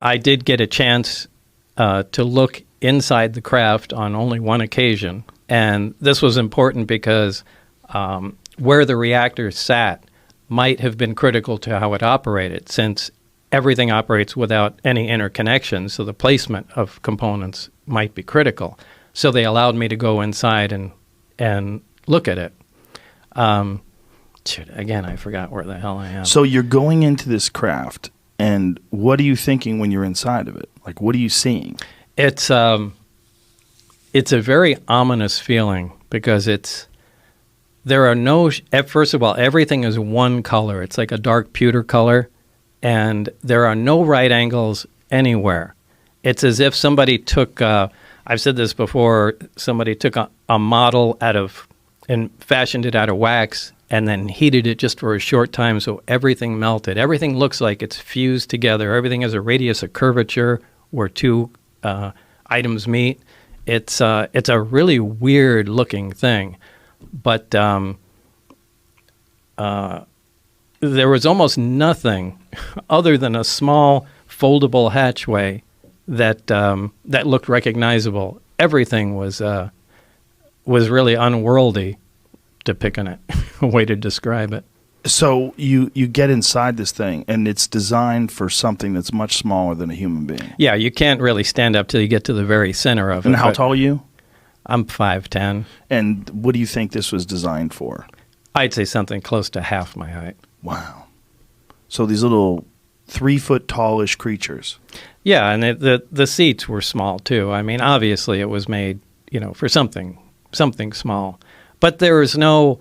I did get a chance to look inside the craft on only one occasion, and this was important because where the reactor sat might have been critical to how it operated, since everything operates without any interconnection, so the placement of components might be critical. So they allowed me to go inside and look at it. Again, I forgot where the hell I am. So you're going into this craft, and what are you thinking when you're inside of it? Like, what are you seeing? It's a very ominous feeling because there are no, first of all, everything is one color. It's like a dark pewter color, and there are no right angles anywhere. It's as if somebody took, I've said this before, somebody took a model and fashioned it out of wax and then heated it just for a short time so everything melted. Everything looks like it's fused together. Everything has a radius of curvature where two items meet. It's a really weird looking thing. But there was almost nothing other than a small foldable hatchway that looked recognizable. Everything was really unworldly, to pick on it, a way to describe it. So you get inside this thing, and it's designed for something that's much smaller than a human being. Yeah, you can't really stand up till you get to the very center of it. And how tall are you? I'm 5'10". And what do you think this was designed for? I'd say something close to half my height. Wow. So these little 3-foot tallish creatures. Yeah, and the seats were small too. I mean, obviously it was made, for something small. But there was no,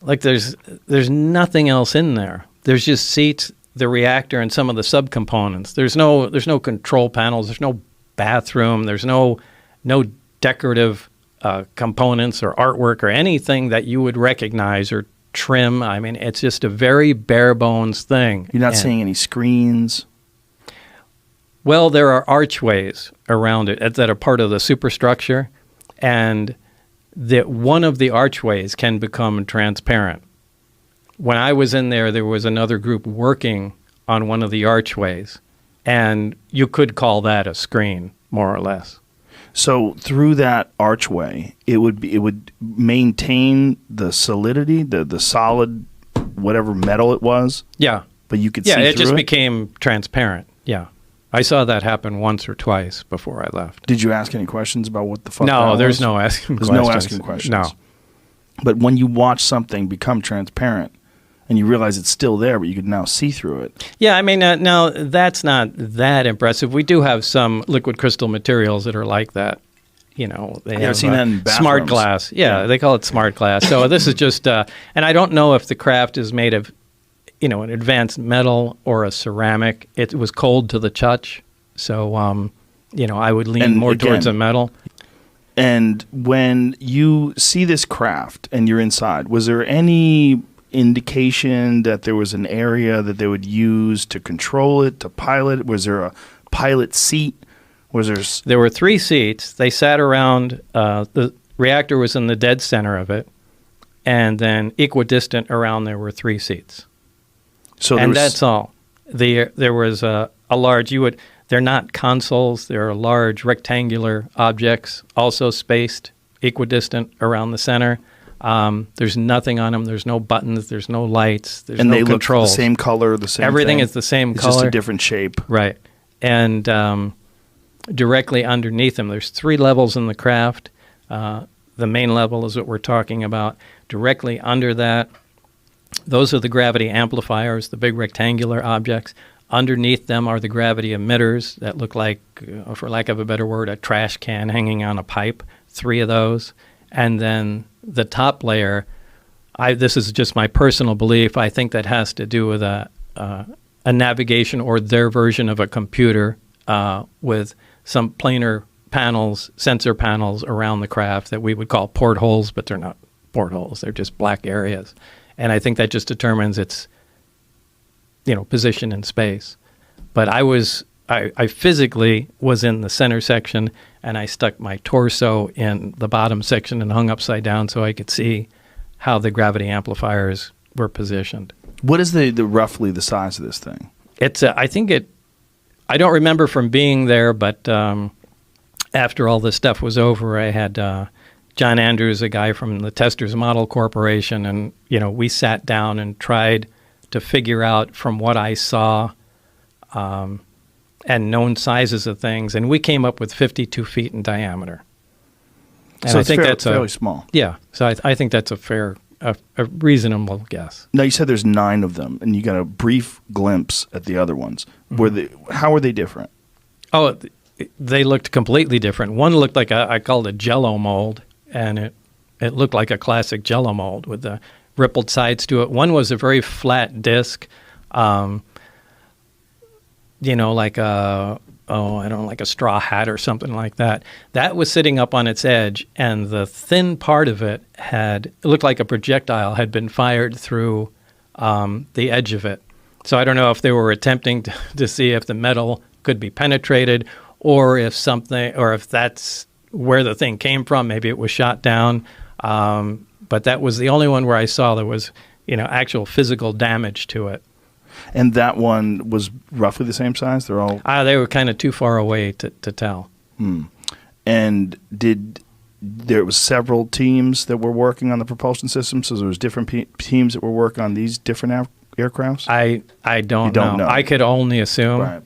there's nothing else in there. There's just seats, the reactor, and some of the subcomponents. There's no control panels. There's no bathroom. There's no decorative components or artwork or anything that you would recognize or trim. I mean, it's just a very bare bones thing. You're not seeing any screens? Well, there are archways around it that are part of the superstructure, and one of the archways can become transparent. When I was in there was another group working on one of the archways, and you could call that a screen, more or less. So through that archway, it would maintain the solidity, the solid, whatever metal it was. Yeah, but you could see through it. Yeah, it just became transparent. Yeah, I saw that happen once or twice before I left. Did you ask any questions about what the fuck? No, there's no asking questions. There's no asking questions. No. But when you watch something become transparent, and you realize it's still there, but you can now see through it. Yeah, I mean, now that's not that impressive. We do have some liquid crystal materials that are like that. They I've seen that in bathrooms. Smart glass. Yeah, they call it smart glass. So this is just, and I don't know if the craft is made of, an advanced metal or a ceramic. It was cold to the touch, so I would lean more towards a metal. And when you see this craft and you're inside, was there any indication that there was an area that they would use to control it, to pilot it? Was there a pilot seat? There were 3 seats. They sat around, the reactor was in the dead center of it, and then equidistant around there were 3 seats. And that's all. There was a large, they're not consoles, they're large rectangular objects, also spaced, equidistant around the center. There's nothing on them. There's no buttons. There's no lights. There's no controls. Look the same color, the same Everything thing. is the same color. It's just a different shape. Right. And directly underneath them, there's 3 levels in the craft. The main level is what we're talking about. Directly under that, those are the gravity amplifiers, the big rectangular objects. Underneath them are the gravity emitters that look like, for lack of a better word, a trash can hanging on a pipe. 3 of those. And then the top layer, this is just my personal belief, I think that has to do with a navigation or their version of a computer with some planar panels, sensor panels around the craft that we would call portholes, but they're not portholes. They're just black areas. And I think that just determines its, position in space. But I physically was in the center section, and I stuck my torso in the bottom section and hung upside down so I could see how the gravity amplifiers were positioned. What is the roughly the size of this thing? It's I think it. I don't remember from being there, but after all this stuff was over, I had John Andrews, a guy from the Testers Model Corporation, and we sat down and tried to figure out from what I saw and known sizes of things, and we came up with 52 feet in diameter. And So I it's think that's fairly small. Yeah, so I think that's a reasonable guess. Now, you said there's 9 of them, and you got a brief glimpse at the other ones. How were they different? Oh, they looked completely different. One looked like I called a Jell-O mold, and it looked like a classic Jell-O mold with the rippled sides to it. One was a very flat disc, like like a straw hat or something like that. That was sitting up on its edge, and the thin part of it looked like a projectile had been fired through the edge of it. So I don't know if they were attempting to see if the metal could be penetrated, or if that's where the thing came from. Maybe it was shot down. But that was the only one where I saw there was, actual physical damage to it. And that one was roughly the same size? They're all... They were kind of too far away to tell. And there was several teams that were working on the propulsion system, so there was different teams that were working on these different aircrafts? I don't know. I could only assume. Right.